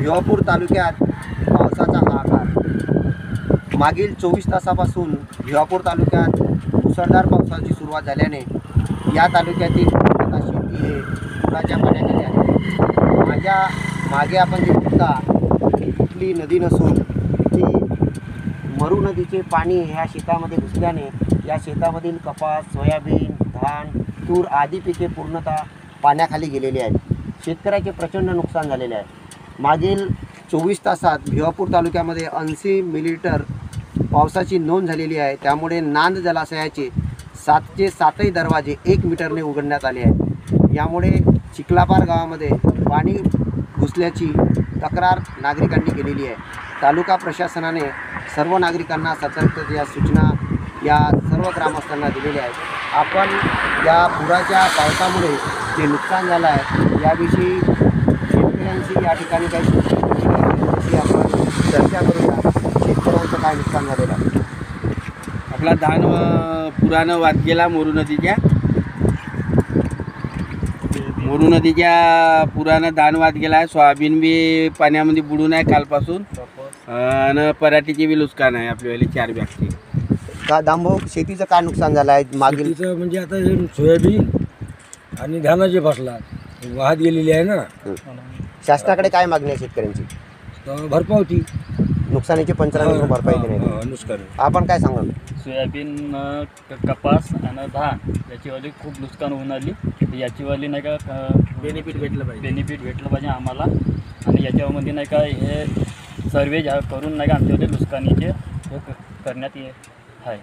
भिवापूर तालुक्यात पावसाचा हाहाकार। मागील 24 तासापासून भिवापूर तालुक्यात मुसळधार पावसाची सुरुवात झाल्याने या तालुक्यातील आता शेती हे पुराच्या पाण्याखाली आहे। माझ्या मागे आपण जे बघता ही कुठली नदी नसून ती मरू नदीचे पाणी ह्या शेतामध्ये घुसल्याने या शेतामधील कपास, सोयाबीन, धान, तूर आदी पिके पूर्णतः पाण्याखाली गेलेली आहेत। शेतकऱ्याचे प्रचंड नुकसान झालेले आहे। मागील 24 तासात भिवापूर तालुक्यामध्ये 80 मिलीमीटर पावसाची नोंद झालेली आहे। त्यामुळे नांद जलाशयाचे 7चे 7ही दरवाजे 1 मीटरने उघडण्यात आले आहेत। यामुळे चिखलापार गावामध्ये पाणी घुसल्याची तक्रार नागरिकांनी केलेली आहे। तालुका प्रशासनाने सर्व नागरिकांना सतर्कतेच्या सूचना या सर्व ग्रामस्थांना दिलेल्या आहेत। आपण या पुराच्या पावसामुळे जे नुकसान झालं आहे याविषयी शेतकऱ्यांशी या ठिकाणी काही सूचना आपण चर्चा करूया। शेतकऱ्यांचं काय नुकसान झालेलं आहे? आपला धान पुरानं वाद गेला मोरू नदीच्या पुरानं धान वाद गेला आहे। सोयाबीन बी पाण्यामध्ये बुडून आहे कालपासून आणि पराठीची बी नुकसान आहे आपल्यावाली 4 बॅगची। का दामभाऊ शेतीचं काय नुकसान झालं आहे? मागील म्हणजे आता हे सोयाबीन आणि धानाचे फसला वाहत गेलेली आहे ना। शासनाकडे काय मागणी आहे शेतकऱ्यांची? भरपावती नुकसानीची 95% भरपाई देण्याची। नुकसान आपण काय सांगाल? सोयाबीन, कपास आणि धान याचीवाली खूप नुकसान होऊन आली। याचीवाली नाही का बेनिफिट भेटलं पाहिजे आम्हाला। आणि याच्यामध्ये नाही का हे सर्वे करून नाही का आमच्यावाले नुकसानीचे हे करण्यात आहे।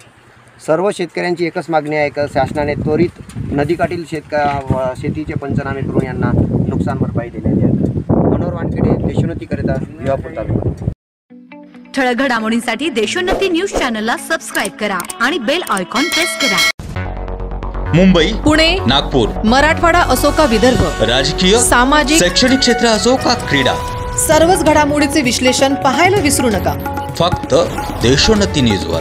सर्व शेतकऱ्यांची एकच मागणी आहे की शासनाने त्वरित नदीकाठील शेतीचे पंचनामे करून यांना नुकसान भरपाई देण्यात यावी। मनोहर वानखेडे, देशोन्नतीकरिता भिवापूर तालुका। ठळक घडामोडींसाठी देशोन्नती न्यूज चॅनलला सबस्क्राईब करा आणि बेल आयकॉन प्रेस करा। मुंबई, पुणे, नागपूर, मराठवाडा असो का विदर्भ, राजकीय, सामाजिक, शैक्षणिक क्षेत्र असो का क्रीडा, सर्वच घडामोडीचे विश्लेषण पाहायला विसरू नका। फक्त देशोन्नती न्यूजवर।